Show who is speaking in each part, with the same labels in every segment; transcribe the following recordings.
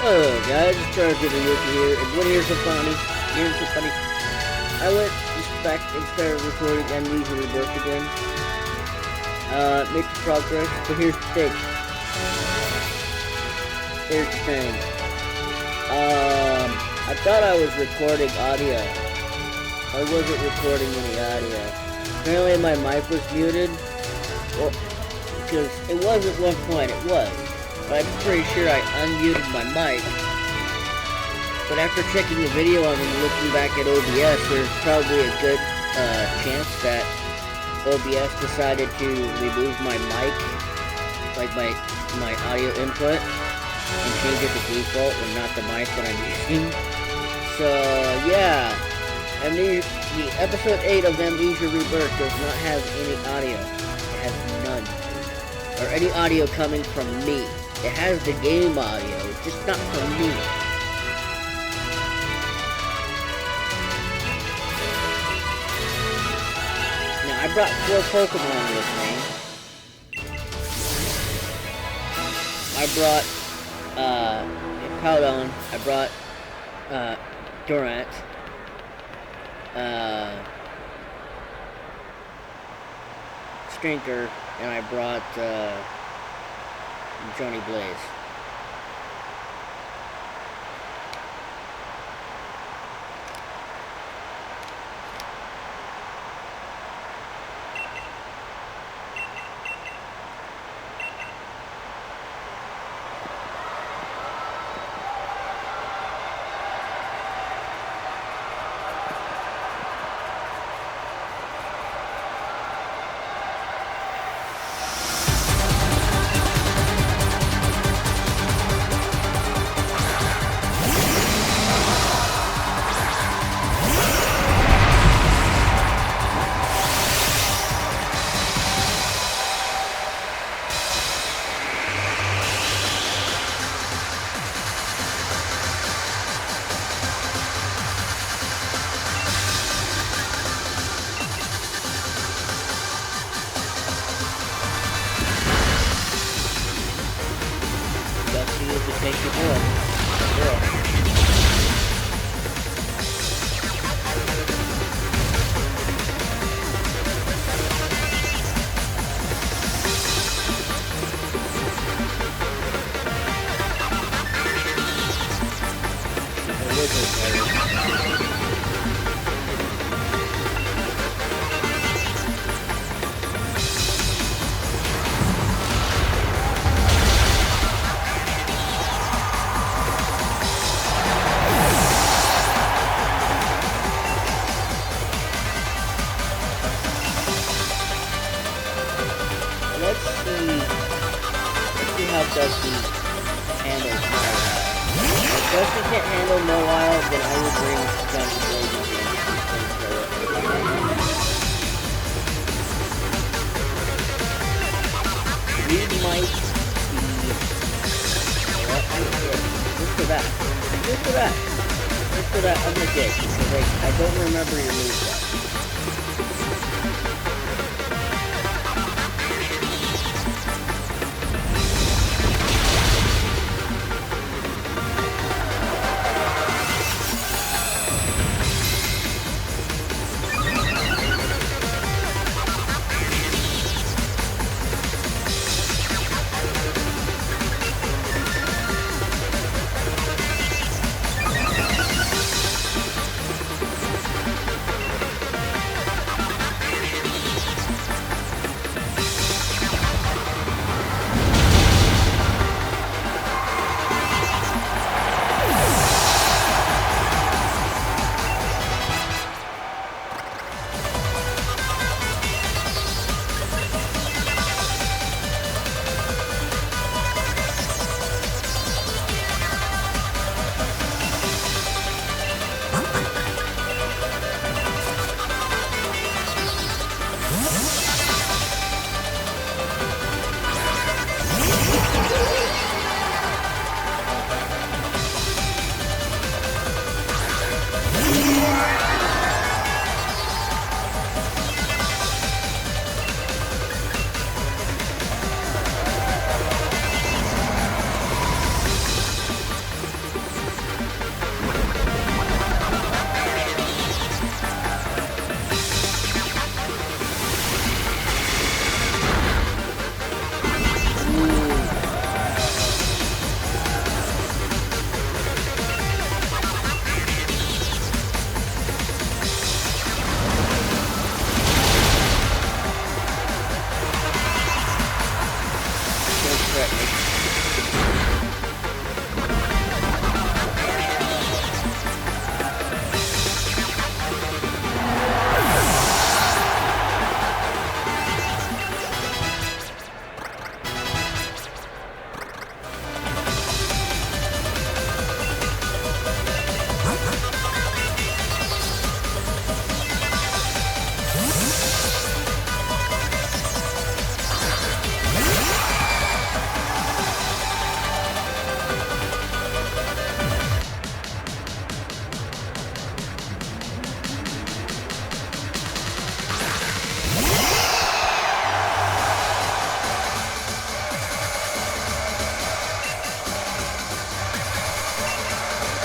Speaker 1: Oh guys, it's Charles giving you here, and what here's so funny? Here's so funny. I went just back and started recording Amnesia Rebirth again. Making progress, but here's the thing. I thought I was recording audio. I wasn't recording any audio. Apparently my mic was muted. Well, because it was at one point, it was. But I'm pretty sure I unmuted my mic. But after checking the video and looking back at OBS, there's probably a good chance that OBS decided to remove my mic, like my audio input, and change it to default and not the mic that I'm using. So yeah, the episode 8 of Amnesia Rebirth does not have any audio. It has none, or any audio coming from me. It has the game audio, just not from me. Now, I brought 4 Pokemon with me. I brought, Powdon. I brought, Durant. Strinker. And I brought, Johnny Blaze. Take your boy. Girl. Let's see how Dusty handles Mile. If Dusty can't handle Mile, then I will bring Johnny Blaze in. We might be... Just for that. I'm gonna get, because I don't remember your moveset.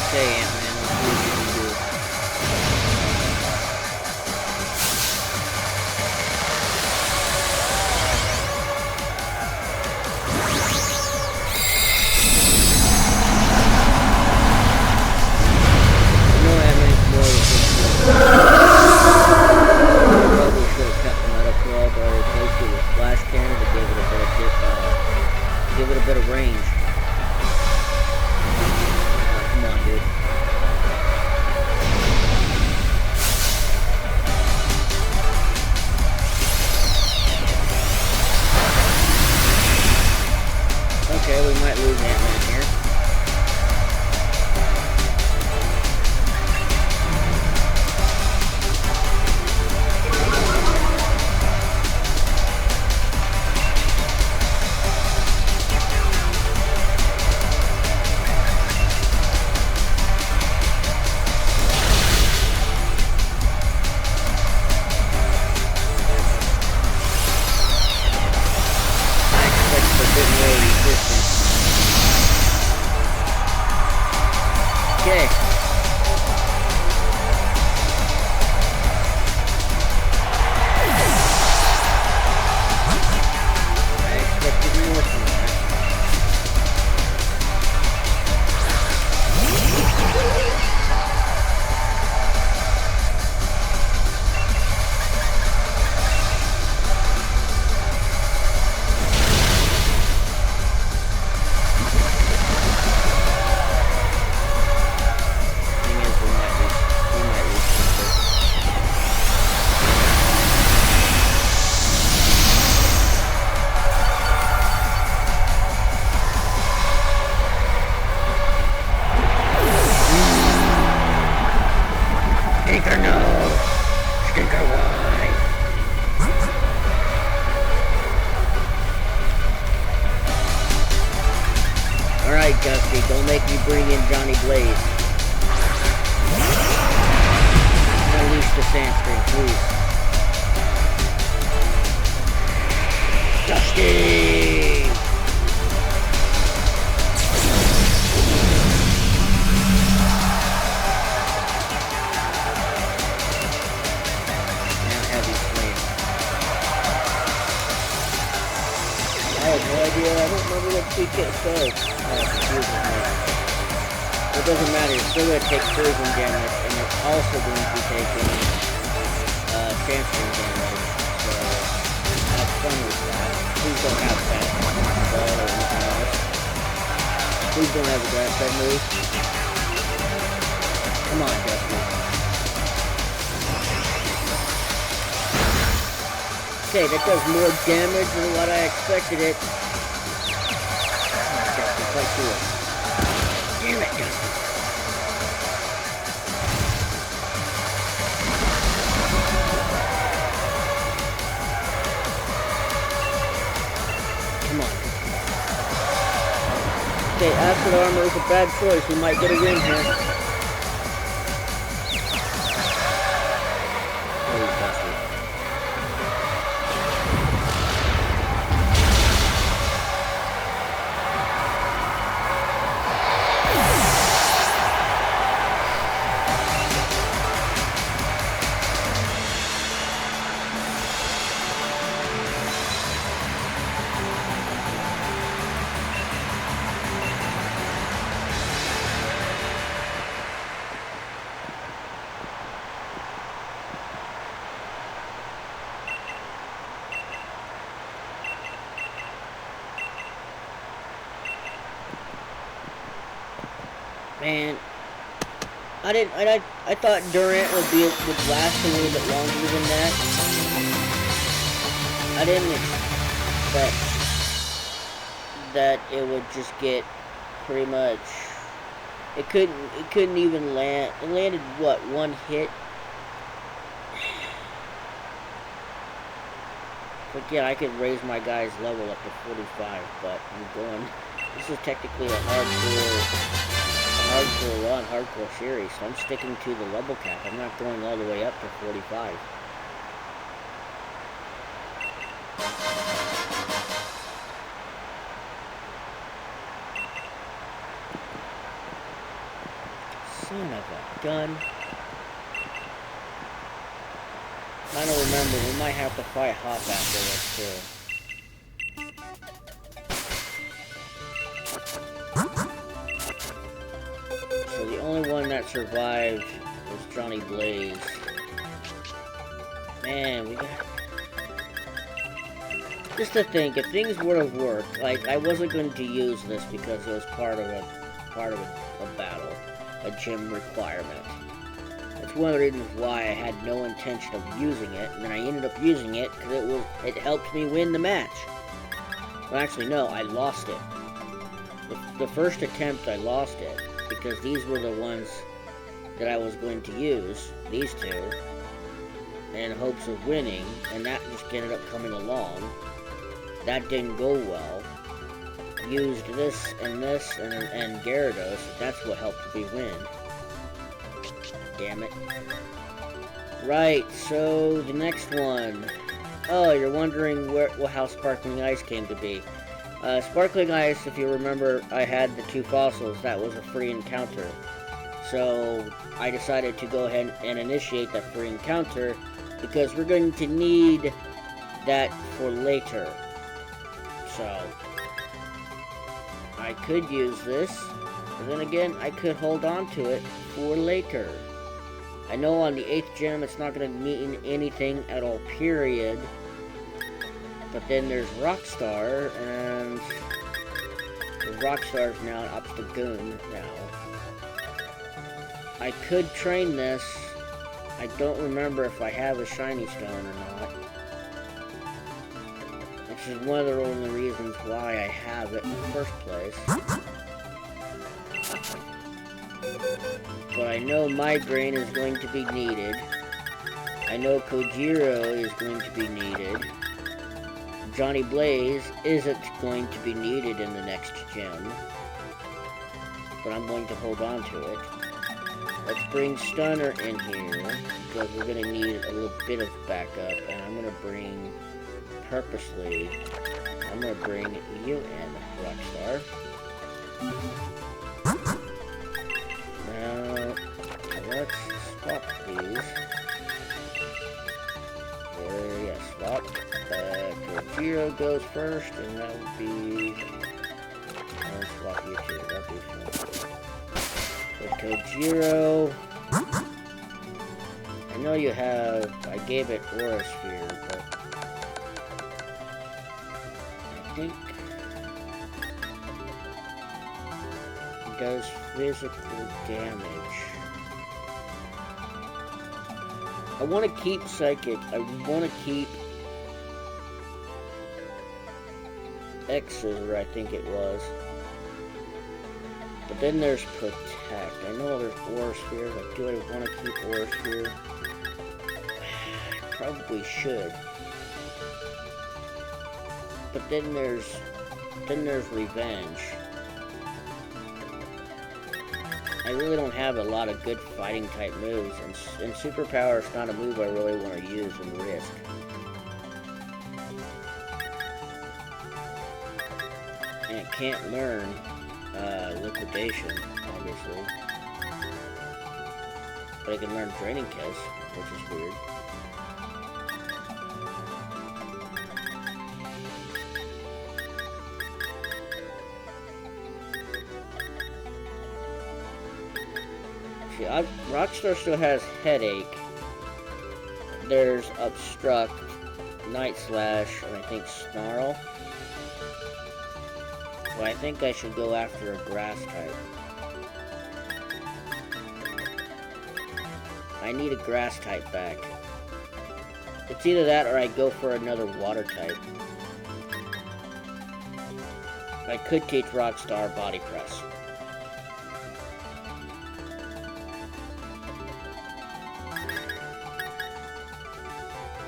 Speaker 1: Okay, Ant-Man, let's see what you can do. I know Ant-Man's more of a probably should have kept the metal claw, but I replaced it with flash cannon to give it a bit of range. Come on, dude. Okay, we might lose Ant-Man here. Okay. I expected more from that. Thing is, we might lose something. Stinker no! Stinker why? Alright, Dusty, don't make me bring in Johnny Blaze. Unleash the Sandstream, please. Dusty! Now heavy flame. I have no idea. I don't remember what TK says. Oh, it confuses me. It doesn't matter. You're still going to take poison damage, and you're also going to be taking Sandstream damage. So, have fun with that. Please don't have that ball or anything else. Please don't have a grass type move. Come on, Dusty. Okay, that does more damage than what I expected it. Come on, Dusty, fight through it. Damn it, Dusty. Come on. Okay, acid armor is a bad choice. We might get a win here. Please, Dusty. Man, I thought Durant would last a little bit longer than that. I didn't expect that it would just get pretty much. It couldn't even land. It landed what, one hit? Forget I could raise my guy's level up to 45, but I'm going. This is technically a hardcore run, hardcore series, so I'm sticking to the level cap. I'm not going all the way up to 45. Son of a gun. I don't remember. We might have to fight Hop after this, too. So the only one that survived was Johnny Blaze. Man, we got... Just to think, if things would have worked, like, I wasn't going to use this because it was part of a battle, a gym requirement. That's one of the reasons why I had no intention of using it, and then I ended up using it because it helped me win the match. Well, actually, no, I lost it. The first attempt, I lost it, because these were the ones that I was going to use, these two, in hopes of winning, and that just ended up coming along. That didn't go well. Used this and Gyarados. That's what helped me win. Damn it. Right, so the next one. Oh, you're wondering how Sparkling Ice came to be. Sparkling Ice, if you remember, I had the 2 fossils. That was a free encounter. So I decided to go ahead and initiate that free encounter because we're going to need that for later. So I could use this, but then again, I could hold on to it for later. I know on the 8th gym it's not going to mean anything at all, period. But then there's Rockstar, and the Rockstar's now an Obstagoon now. I could train this. I don't remember if I have a Shiny Stone or not. Which is one of the only reasons why I have it in the first place. But I know Migraine is going to be needed. I know Kojiro is going to be needed. Johnny Blaze isn't going to be needed in the next gym. But I'm going to hold on to it. Let's bring Stunner in here, because we're going to need a little bit of backup. And I'm going to bring... Purposely, I'm gonna bring you in, Rockstar. Now, let's swap these. Swap. Kojiro goes first, and that would be... I'll swap you too, that'd be fun. With Kojiro... I know you have... I gave it Aura Sphere, but... It does physical damage. I want to keep Psychic. I want to keep X's, I think it was. But then there's Protect. I know there's Aura Sphere, but do I want to keep Aura Sphere? I probably should. But then there's Revenge. I really don't have a lot of good fighting type moves, and Superpower is not a move I really want to use and risk. And it can't learn Liquidation, obviously. But I can learn Draining Kiss, which is weird. Rockstar still has Headache. There's Obstruct, Night Slash, and I think Snarl. So I think I should go after a Grass type. I need a Grass type back. It's either that or I go for another Water type. I could teach Rockstar Body Press.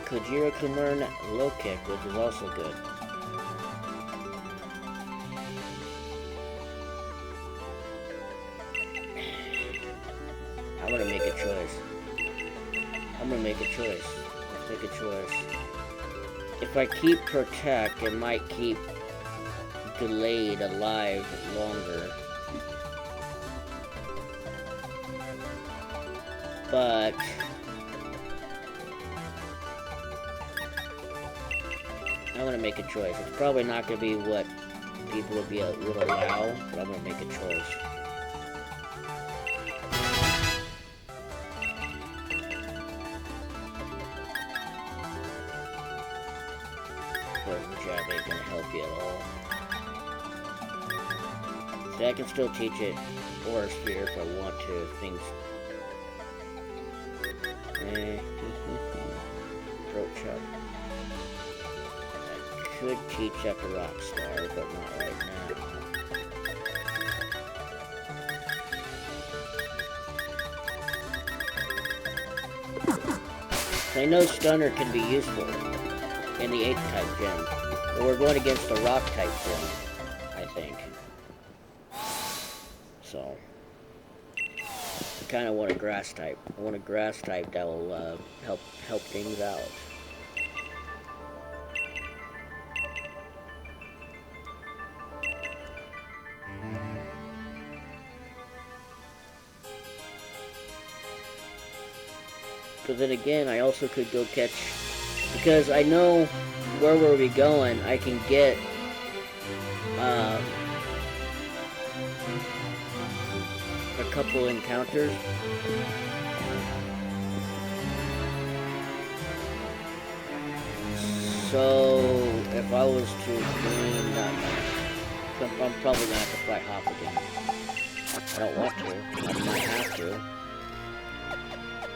Speaker 1: Kojiro can learn Low Kick, which is also good. I'm gonna make a choice. Let's make a choice. If I keep Protect, it might keep Delayed alive longer. But I'm gonna make a choice. It's probably not gonna be what people would allow, but I'm gonna make a choice. Poison jab ain't gonna help you at all. See, I can still teach it Aura Sphere if I want to. Things. Throat chop. I could teach that to Rockstar, but not right now. I know Stunner can be useful in the 8th type gym, but we're going against the Rock type gym, I think. So, I kind of want a Grass type. I want a Grass type that will help things out. But then again, I also could go catch, because I know where we'll be going. I can get a couple encounters. So if I was to gain that much, I'm probably gonna have to fight Hop again. I don't want to. I might have to.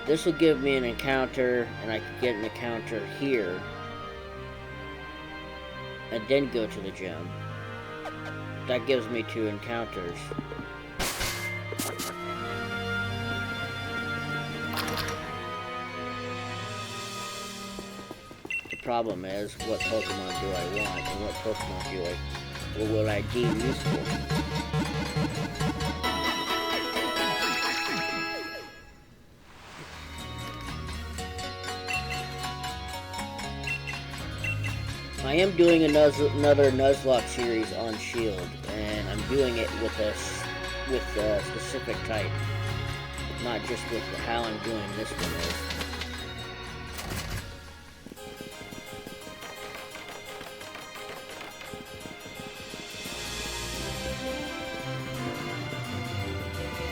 Speaker 1: This will give me an encounter, and I could get an encounter here, and then go to the gym. That gives me 2 encounters. The problem is, what Pokemon do I want, and what Pokemon would I deem useful? I am doing another Nuzlocke series on Shield, and I'm doing it with a specific type, not just with how I'm doing this one is.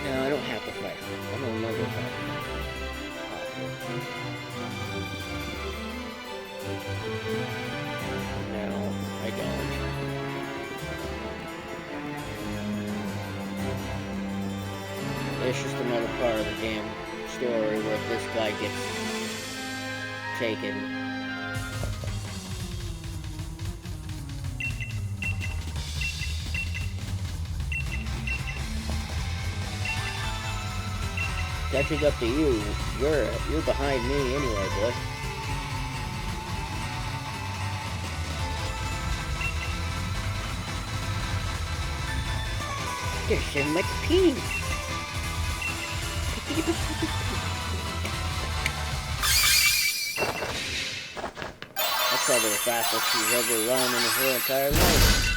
Speaker 1: No, I don't have to fight. I don't know if No, I don't. It's just another part of the damn story where this guy gets taken. Catching up to you. You're behind me anyway, boy. There's so much pee. That's probably the fastest she's ever run in her entire life.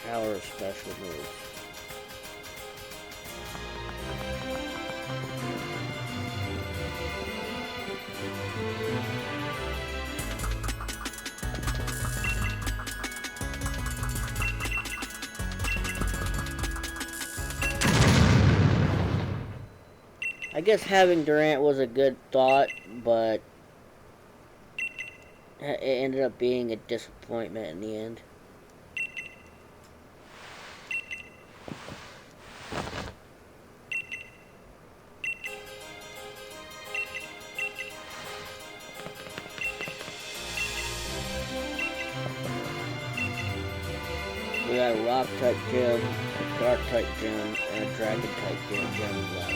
Speaker 1: Power special moves. I guess having Durant was a good thought, but it ended up being a disappointment in the end. We got a rock type gym, a dark type gym, and a dragon type gym left.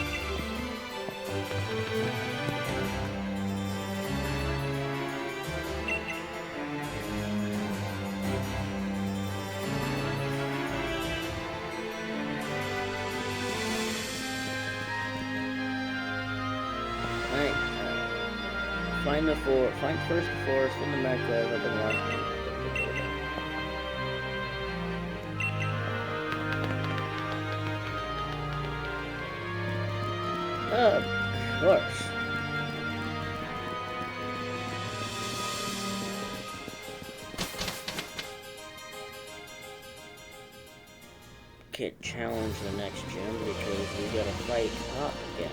Speaker 1: Alright, find first the forest, then the Mecha, then the rock. Of course. Can't challenge the next gym because we gotta fight up again.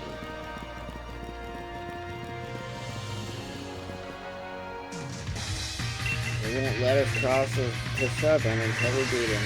Speaker 1: They won't let us cross the southern until we beat him.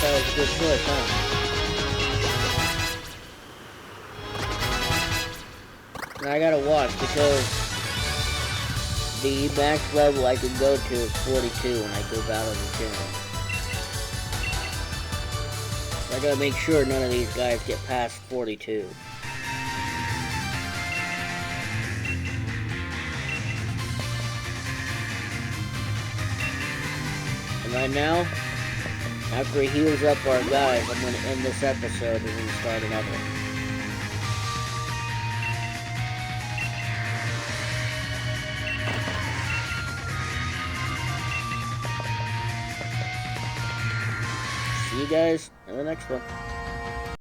Speaker 1: that was a good choice, huh? And I gotta watch because the max level I can go to is 42 when I go battle the gym. I gotta make sure none of these guys get past 42. And right now, after he heals up our guys, I'm gonna end this episode and then start another one. See you guys in the next one.